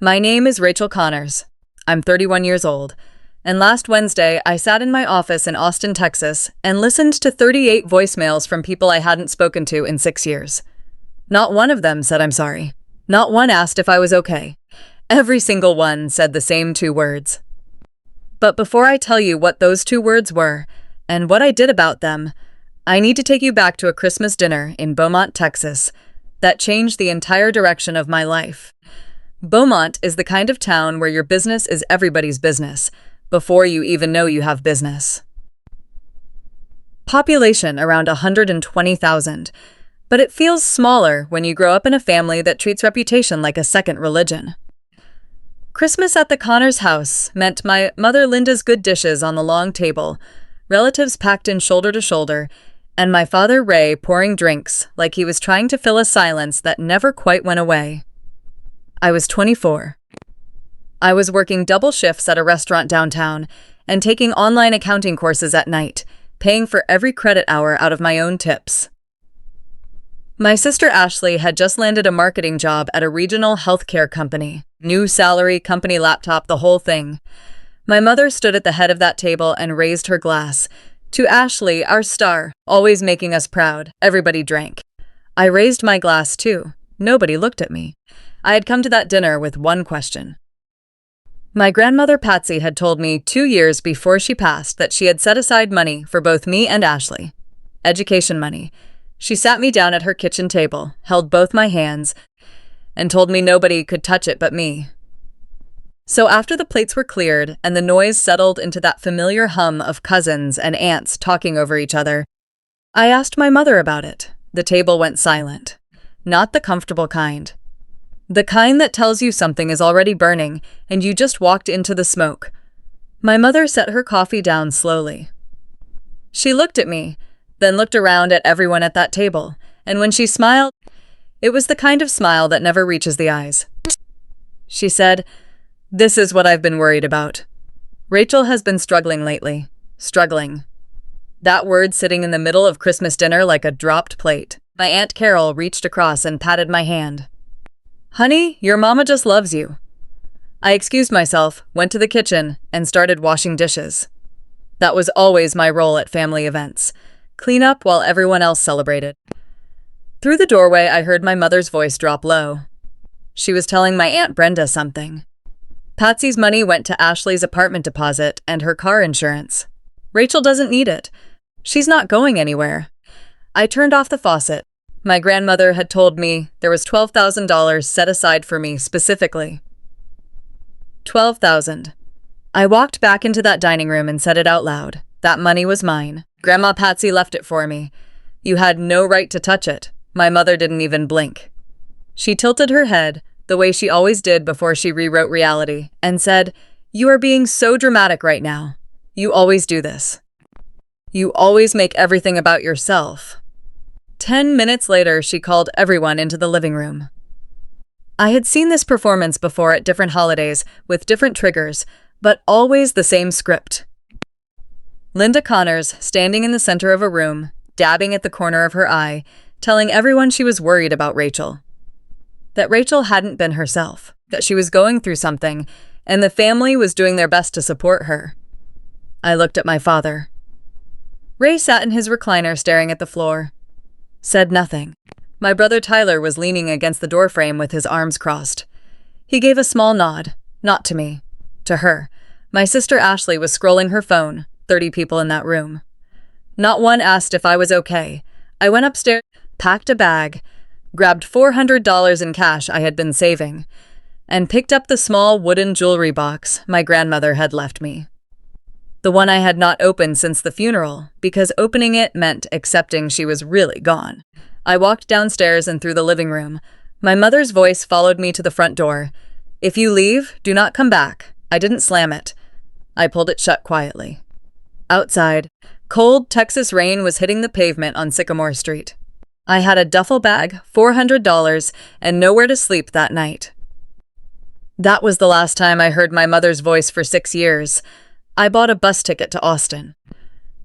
My name is Rachel Connors. I'm 31 years old, and last Wednesday I sat in my office in Austin, Texas, and listened to 38 voicemails from people I hadn't spoken to in 6 years. Not one of them said I'm sorry. Not one asked if I was okay. Every single one said the same 2 words. But before I tell you what those 2 words were, and what I did about them, I need to take you back to a Christmas dinner in Beaumont, Texas, that changed the entire direction of my life. Beaumont is the kind of town where your business is everybody's business, before you even know you have business. Population around 120,000, but it feels smaller when you grow up in a family that treats reputation like a second religion. Christmas at the Connors house meant my mother Linda's good dishes on the long table, relatives packed in shoulder to shoulder, and my father Ray pouring drinks like he was trying to fill a silence that never quite went away. I was 24. I was working double shifts at a restaurant downtown and taking online accounting courses at night, paying for every credit hour out of my own tips. My sister Ashley had just landed a marketing job at a regional healthcare company. New salary, company laptop, the whole thing. My mother stood at the head of that table and raised her glass. To Ashley, our star, always making us proud. Everybody drank. I raised my glass too. Nobody looked at me. I had come to that dinner with one question. My grandmother Patsy had told me 2 years before she passed that she had set aside money for both me and Ashley. Education money. She sat me down at her kitchen table, held both my hands, and told me nobody could touch it but me. So after the plates were cleared and the noise settled into that familiar hum of cousins and aunts talking over each other, I asked my mother about it. The table went silent. Not the comfortable kind. The kind that tells you something is already burning and you just walked into the smoke. My mother set her coffee down slowly. She looked at me, then looked around at everyone at that table, and when she smiled, it was the kind of smile that never reaches the eyes. She said, "This is what I've been worried about. Rachel has been struggling lately. Struggling." That word sitting in the middle of Christmas dinner like a dropped plate. My Aunt Carol reached across and patted my hand. "Honey, your mama just loves you." I excused myself, went to the kitchen, and started washing dishes. That was always my role at family events. Clean up while everyone else celebrated. Through the doorway, I heard my mother's voice drop low. She was telling my Aunt Brenda something. Patsy's money went to Ashley's apartment deposit and her car insurance. Rachel doesn't need it. She's not going anywhere. I turned off the faucet. My grandmother had told me there was $12,000 set aside for me specifically. $12,000. I walked back into that dining room and said it out loud. That money was mine. Grandma Patsy left it for me. You had no right to touch it. My mother didn't even blink. She tilted her head, the way she always did before she rewrote reality, and said, "You are being so dramatic right now. You always do this. You always make everything about yourself." 10 minutes later, she called everyone into the living room. I had seen this performance before at different holidays with different triggers, but always the same script. Linda Connors standing in the center of a room, dabbing at the corner of her eye, telling everyone she was worried about Rachel. That Rachel hadn't been herself, that she was going through something, and the family was doing their best to support her. I looked at my father. Ray sat in his recliner staring at the floor. Said nothing. My brother Tyler was leaning against the doorframe with his arms crossed. He gave a small nod, not to me, to her. My sister Ashley was scrolling her phone, 30 people in that room. Not one asked if I was okay. I went upstairs, packed a bag, grabbed $400 in cash I had been saving, and picked up the small wooden jewelry box my grandmother had left me. The one I had not opened since the funeral, because opening it meant accepting she was really gone. I walked downstairs and through the living room. My mother's voice followed me to the front door. "If you leave, do not come back." I didn't slam it. I pulled it shut quietly. Outside, cold Texas rain was hitting the pavement on Sycamore Street. I had a duffel bag, $400, and nowhere to sleep that night. That was the last time I heard my mother's voice for 6 years. I bought a bus ticket to Austin.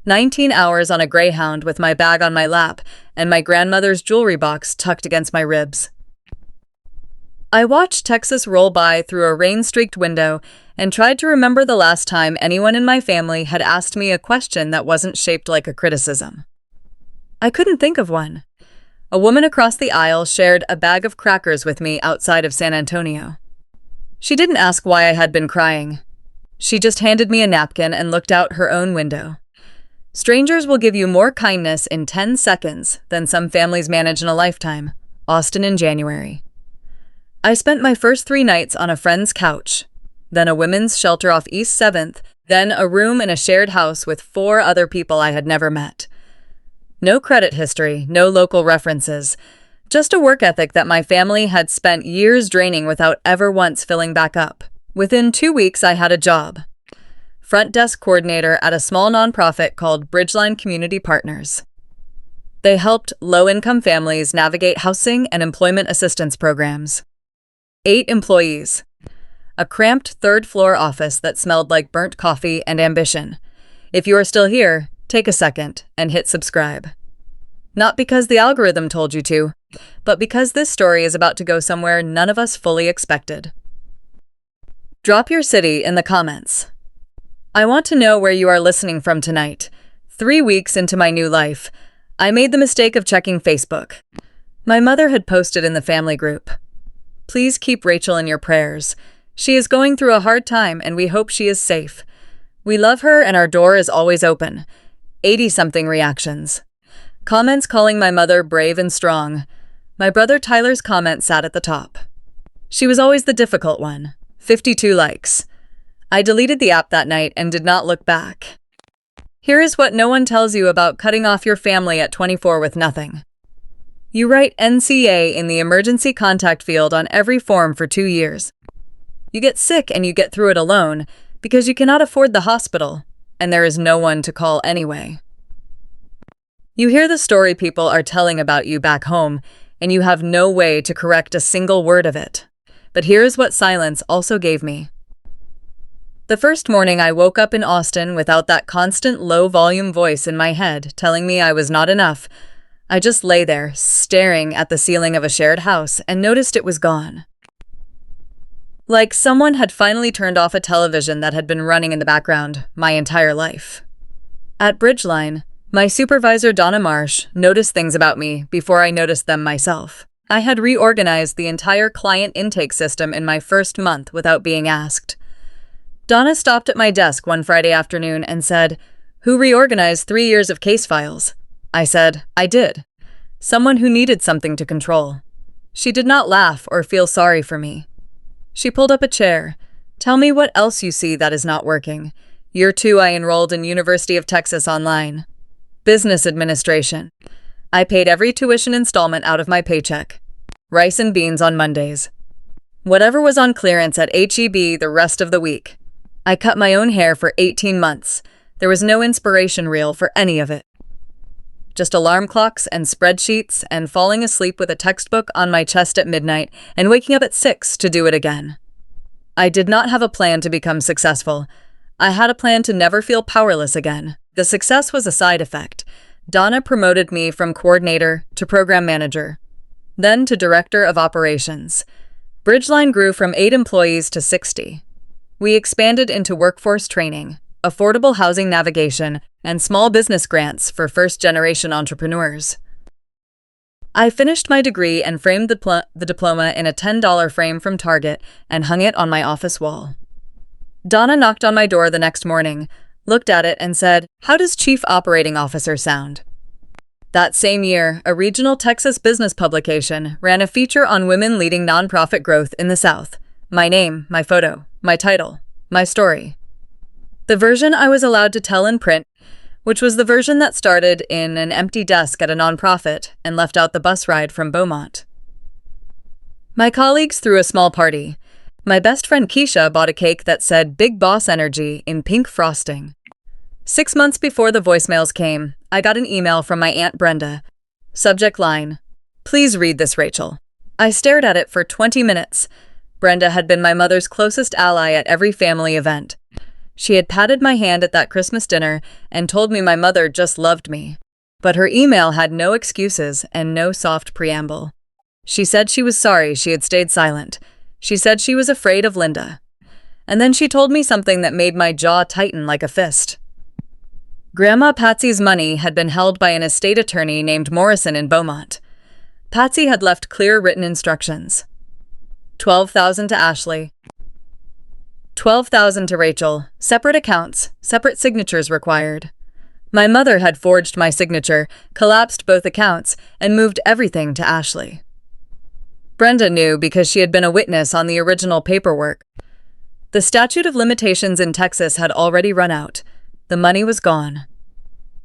19 hours on a Greyhound with my bag on my lap and my grandmother's jewelry box tucked against my ribs. I watched Texas roll by through a rain-streaked window and tried to remember the last time anyone in my family had asked me a question that wasn't shaped like a criticism. I couldn't think of one. A woman across the aisle shared a bag of crackers with me outside of San Antonio. She didn't ask why I had been crying. She just handed me a napkin and looked out her own window. Strangers will give you more kindness in 10 seconds than some families manage in a lifetime. Austin in January. I spent my first 3 nights on a friend's couch, then a women's shelter off East 7th, then a room in a shared house with 4 other people I had never met. No credit history, no local references, just a work ethic that my family had spent years draining without ever once filling back up. Within 2 weeks, I had a job. Front desk coordinator at a small nonprofit called Bridgeline Community Partners. They helped low-income families navigate housing and employment assistance programs. 8 employees. A cramped third-floor office that smelled like burnt coffee and ambition. If you are still here, take a second and hit subscribe. Not because the algorithm told you to, but because this story is about to go somewhere none of us fully expected. Drop your city in the comments. I want to know where you are listening from tonight. 3 weeks into my new life, I made the mistake of checking Facebook. My mother had posted in the family group. Please keep Rachel in your prayers. She is going through a hard time and we hope she is safe. We love her and our door is always open. 80-something reactions. Comments calling my mother brave and strong. My brother Tyler's comment sat at the top. She was always the difficult one. 52 likes. I deleted the app that night and did not look back. Here is what no one tells you about cutting off your family at 24 with nothing. You write NCA in the emergency contact field on every form for 2 years. You get sick and you get through it alone because you cannot afford the hospital, and there is no one to call anyway. You hear the story people are telling about you back home, and you have no way to correct a single word of it. But here is what silence also gave me. The first morning I woke up in Austin without that constant low-volume voice in my head telling me I was not enough. I just lay there, staring at the ceiling of a shared house, and noticed it was gone. Like someone had finally turned off a television that had been running in the background my entire life. At Bridgeline, my supervisor Donna Marsh noticed things about me before I noticed them myself. I had reorganized the entire client intake system in my first month without being asked. Donna stopped at my desk one Friday afternoon and said, "Who reorganized 3 years of case files?" I said, "I did. Someone who needed something to control." She did not laugh or feel sorry for me. She pulled up a chair. "Tell me what else you see that is not working." Year 2, I enrolled in University of Texas online. Business administration. I paid every tuition installment out of my paycheck. Rice and beans on Mondays. Whatever was on clearance at HEB the rest of the week. I cut my own hair for 18 months. There was no inspiration reel for any of it. Just alarm clocks and spreadsheets and falling asleep with a textbook on my chest at midnight and waking up at 6 to do it again. I did not have a plan to become successful. I had a plan to never feel powerless again. The success was a side effect. Donna promoted me from coordinator to program manager, then to director of operations. Bridgeline grew from 8 employees to 60. We expanded into workforce training, affordable housing navigation, and small business grants for first-generation entrepreneurs. I finished my degree and framed the diploma in a $10 frame from Target and hung it on my office wall. Donna knocked on my door the next morning, looked at it, and said, "How does Chief Operating Officer sound?" That same year, a regional Texas business publication ran a feature on women leading nonprofit growth in the South. My name, my photo, my title, my story. The version I was allowed to tell in print, which was the version that started in an empty desk at a nonprofit and left out the bus ride from Beaumont. My colleagues threw a small party. My best friend Keisha bought a cake that said Big Boss Energy in pink frosting. 6 months before the voicemails came, I got an email from my Aunt Brenda. Subject line, "Please read this, Rachel." I stared at it for 20 minutes. Brenda had been my mother's closest ally at every family event. She had patted my hand at that Christmas dinner and told me my mother just loved me. But her email had no excuses and no soft preamble. She said she was sorry she had stayed silent. She said she was afraid of Linda. And then she told me something that made my jaw tighten like a fist. Grandma Patsy's money had been held by an estate attorney named Morrison in Beaumont. Patsy had left clear written instructions. $12,000 to Ashley, $12,000 to Rachel, separate accounts, separate signatures required. My mother had forged my signature, collapsed both accounts, and moved everything to Ashley. Brenda knew because she had been a witness on the original paperwork. The statute of limitations in Texas had already run out. The money was gone.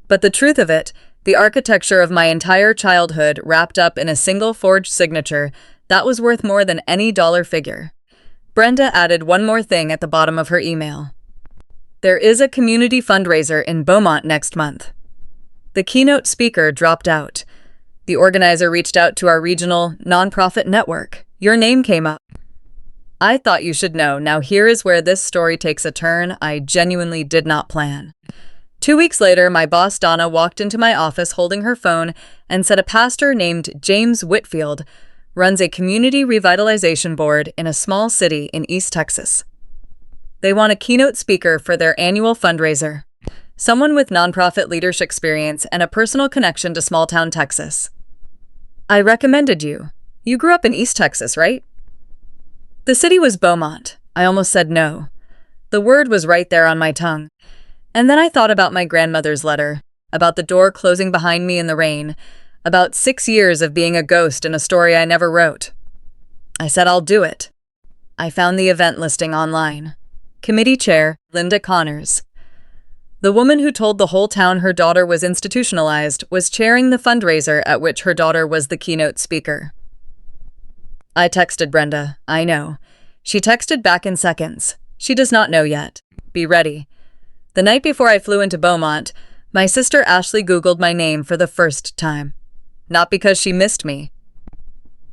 But the truth of it, the architecture of my entire childhood wrapped up in a single forged signature, that was worth more than any dollar figure. Brenda added one more thing at the bottom of her email. There is a community fundraiser in Beaumont next month. The keynote speaker dropped out. The organizer reached out to our regional nonprofit network. Your name came up. I thought you should know. Now here is where this story takes a turn I genuinely did not plan. 2 weeks later, my boss Donna walked into my office holding her phone and said a pastor named James Whitfield runs a community revitalization board in a small city in East Texas. They want a keynote speaker for their annual fundraiser, someone with nonprofit leadership experience and a personal connection to small-town Texas. I recommended you. You grew up in East Texas, right? The city was Beaumont. I almost said no. The word was right there on my tongue. And then I thought about my grandmother's letter, about the door closing behind me in the rain, about 6 years of being a ghost in a story I never wrote. I said I'll do it. I found the event listing online. Committee Chair, Linda Connors. The woman who told the whole town her daughter was institutionalized was chairing the fundraiser at which her daughter was the keynote speaker. I texted Brenda. I know. She texted back in seconds. She does not know yet. Be ready. The night before I flew into Beaumont, my sister Ashley Googled my name for the first time. Not because she missed me.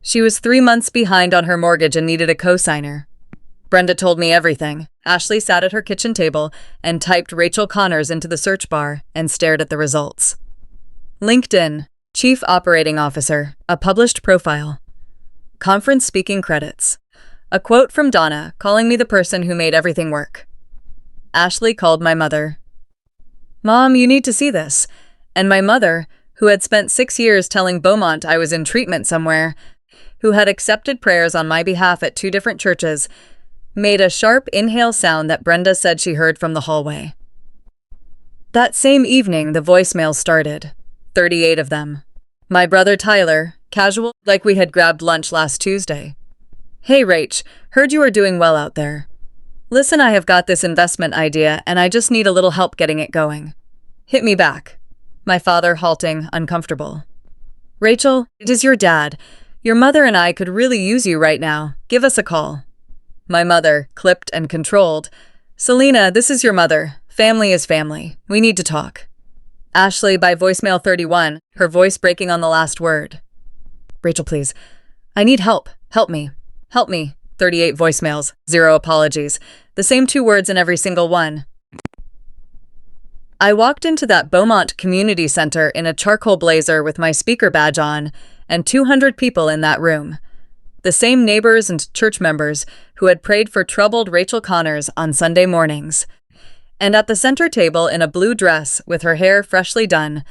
She was 3 months behind on her mortgage and needed a co-signer. Brenda told me everything. Ashley sat at her kitchen table and typed Rachel Connors into the search bar and stared at the results. LinkedIn, Chief Operating Officer, a published profile. Conference speaking credits. A quote from Donna calling me the person who made everything work. Ashley called my mother. Mom, you need to see this. And my mother, who had spent 6 years telling Beaumont I was in treatment somewhere, who had accepted prayers on my behalf at 2 different churches, made a sharp inhale sound that Brenda said she heard from the hallway. That same evening, the voicemails started. 38 of them. My brother Tyler, casual, like we had grabbed lunch last Tuesday. Hey Rach, heard you are doing well out there. Listen, I have got this investment idea and I just need a little help getting it going. Hit me back. My father halting, uncomfortable. Rachel, it is your dad. Your mother and I could really use you right now. Give us a call. My mother, clipped and controlled. Selena, this is your mother. Family is family. We need to talk. Ashley by voicemail 31, her voice breaking on the last word. Rachel, please. I need help. Help me. Help me. 38 voicemails, 0 apologies. The same 2 words in every single one. I walked into that Beaumont Community Center in a charcoal blazer with my speaker badge on, and 200 people in that room. The same neighbors and church members who had prayed for troubled Rachel Connors on Sunday mornings. And at the center table in a blue dress with her hair freshly done,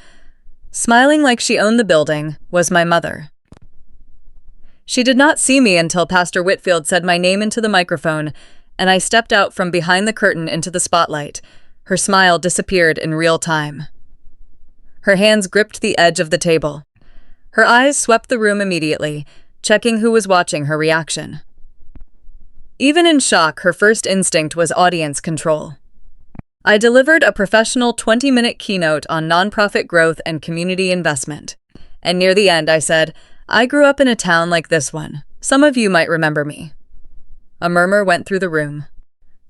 smiling like she owned the building, was my mother. She did not see me until Pastor Whitfield said my name into the microphone, and I stepped out from behind the curtain into the spotlight. Her smile disappeared in real time. Her hands gripped the edge of the table. Her eyes swept the room immediately, checking who was watching her reaction. Even in shock, her first instinct was audience control. I delivered a professional 20-minute keynote on nonprofit growth and community investment. And near the end, I said, I grew up in a town like this one. Some of you might remember me. A murmur went through the room.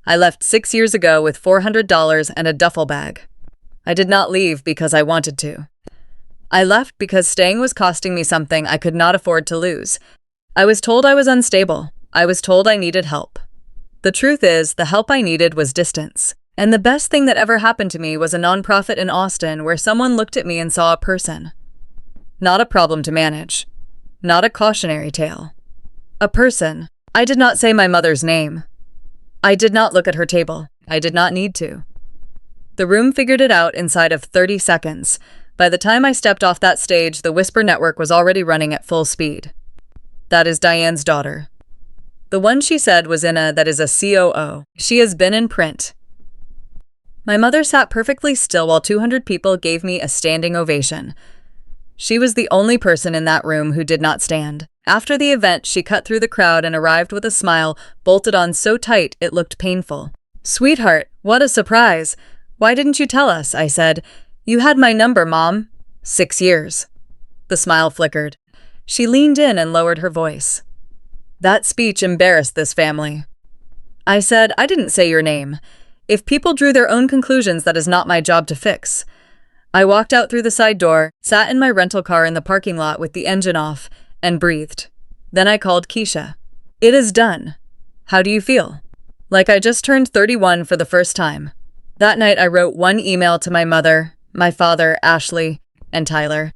I left 6 years ago with $400 and a duffel bag. I did not leave because I wanted to. I left because staying was costing me something I could not afford to lose. I was told I was unstable. I was told I needed help. The truth is, the help I needed was distance. And the best thing that ever happened to me was a nonprofit in Austin where someone looked at me and saw a person. Not a problem to manage. not a cautionary tale. A person. I did not say my mother's name. I did not look at her table. I did not need to. The room figured it out inside of 30 seconds. By the time I stepped off that stage, the Whisper network was already running at full speed. That is Diane's daughter. The one she said was that is a COO. She has been in print. My mother sat perfectly still while 200 people gave me a standing ovation. She was the only person in that room who did not stand. After the event, she cut through the crowd and arrived with a smile bolted on so tight it looked painful. "Sweetheart, what a surprise! Why didn't you tell us?" I said. "You had my number, Mom." 6 years. The smile flickered. She leaned in and lowered her voice. That speech embarrassed this family. I said, "I didn't say your name. If people drew their own conclusions, that is not my job to fix." I walked out through the side door, sat in my rental car in the parking lot with the engine off, and breathed. Then I called Keisha. "It is done. How do you feel?" Like I just turned 31 for the first time. That night I wrote one email to my mother, my father, Ashley, and Tyler.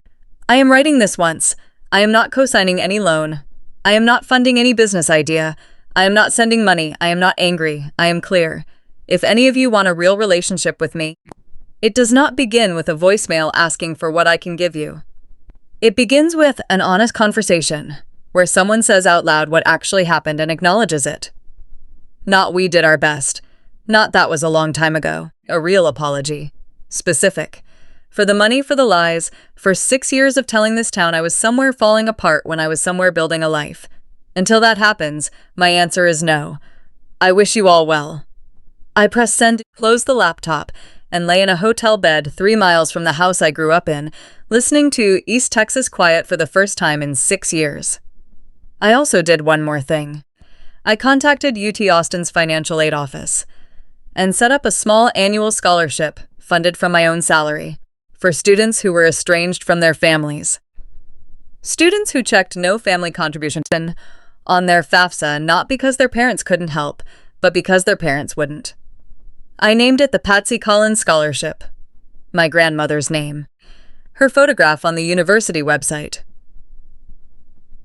"I am writing this once. I am not co-signing any loan. I am not funding any business idea. I am not sending money. I am not angry. I am clear. If any of you want a real relationship with me, it does not begin with a voicemail asking for what I can give you. It begins with an honest conversation, where someone says out loud what actually happened and acknowledges it. Not we did our best. Not that was a long time ago. A real apology. Specific. For the money, for the lies. For 6 years of telling this town I was somewhere falling apart when I was somewhere building a life. Until that happens, my answer is no. I wish you all well. I press send, close the laptop, and lay in a hotel bed 3 miles from the house I grew up in, listening to East Texas Quiet for the first time in 6 years. I also did one more thing. I contacted UT Austin's financial aid office and set up a small annual scholarship, funded from my own salary, for students who were estranged from their families. Students who checked no family contribution on their FAFSA not because their parents couldn't help, but because their parents wouldn't. I named it the Patsy Collins Scholarship, my grandmother's name, her photograph on the university website.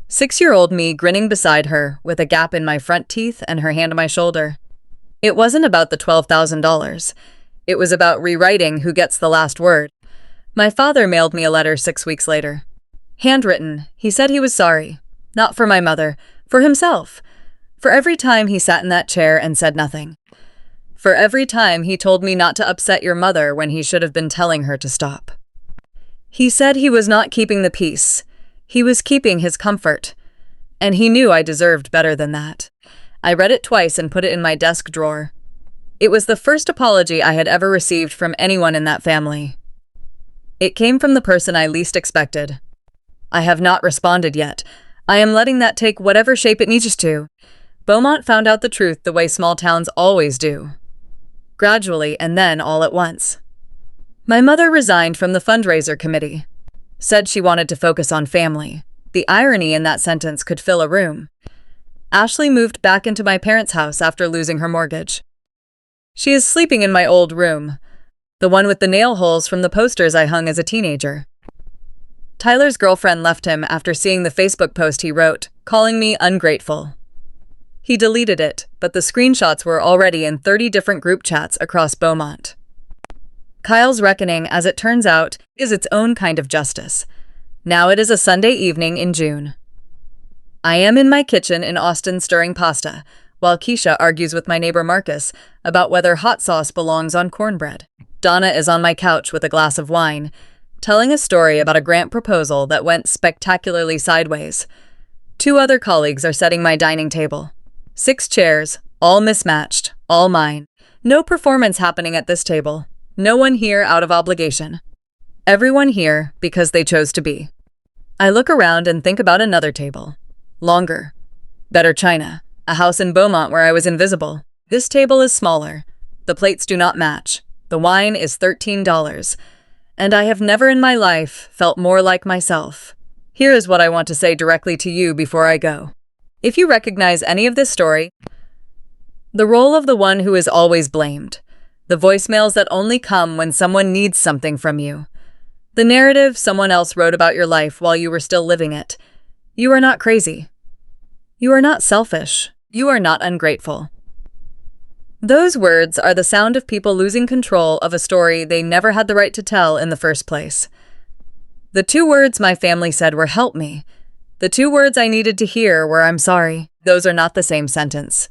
6-year-old me grinning beside her with a gap in my front teeth and her hand on my shoulder. It wasn't about the $12,000. It was about rewriting who gets the last word. My father mailed me a letter 6 weeks later. Handwritten, he said he was sorry. Not for my mother, for himself. For every time he sat in that chair and said nothing. For every time he told me not to upset your mother when he should have been telling her to stop. He said he was not keeping the peace. He was keeping his comfort. And he knew I deserved better than that. I read it twice and put it in my desk drawer. It was the first apology I had ever received from anyone in that family. It came from the person I least expected. I have not responded yet. I am letting that take whatever shape it needs to. Beaumont found out the truth the way small towns always do. Gradually, and then all at once. My mother resigned from the fundraiser committee. Said she wanted to focus on family. The irony in that sentence could fill a room. Ashley moved back into my parents' house after losing her mortgage. She is sleeping in my old room, the one with the nail holes from the posters I hung as a teenager. Tyler's girlfriend left him after seeing the Facebook post he wrote, calling me ungrateful. He deleted it, but the screenshots were already in 30 different group chats across Beaumont. Kyle's reckoning, as it turns out, is its own kind of justice. Now it is a Sunday evening in June. I am in my kitchen in Austin stirring pasta, while Keisha argues with my neighbor Marcus about whether hot sauce belongs on cornbread. Donna is on my couch with a glass of wine, telling a story about a grant proposal that went spectacularly sideways. 2 other colleagues are setting my dining table. 6 chairs, all mismatched, all mine. No performance happening at this table. No one here out of obligation. Everyone here because they chose to be. I look around and think about another table. Longer. Better china. A house in Beaumont where I was invisible. This table is smaller. The plates do not match. The wine is $13. And I have never in my life felt more like myself. Here is what I want to say directly to you before I go. If you recognize any of this story, the role of the one who is always blamed, the voicemails that only come when someone needs something from you, the narrative someone else wrote about your life while you were still living it, You are not crazy. You are not selfish. You are not ungrateful. Those words are the sound of people losing control of a story they never had the right to tell in the first place. The 2 words my family said were "help me." The 2 words I needed to hear were "I'm sorry." Those are not the same sentence.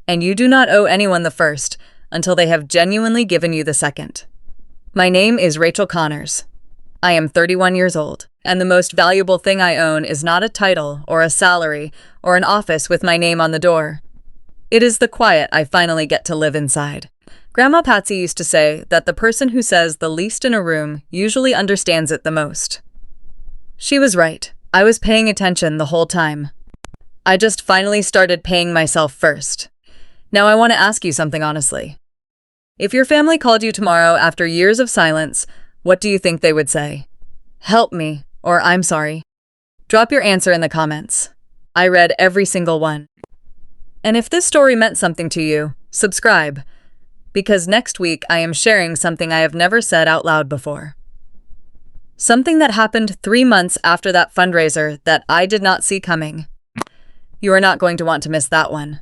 And you do not owe anyone the first until they have genuinely given you the second. My name is Rachel Connors. I am 31 years old, and the most valuable thing I own is not a title or a salary or an office with my name on the door. It is the quiet I finally get to live inside. Grandma Patsy used to say that the person who says the least in a room usually understands it the most. She was right. I was paying attention the whole time. I just finally started paying myself first. Now I want to ask you something honestly. If your family called you tomorrow after years of silence, what do you think they would say? "Help me," or "I'm sorry"? Drop your answer in the comments. I read every single one. And if this story meant something to you, subscribe, because next week I am sharing something I have never said out loud before. Something that happened 3 months after that fundraiser that I did not see coming. You are not going to want to miss that one.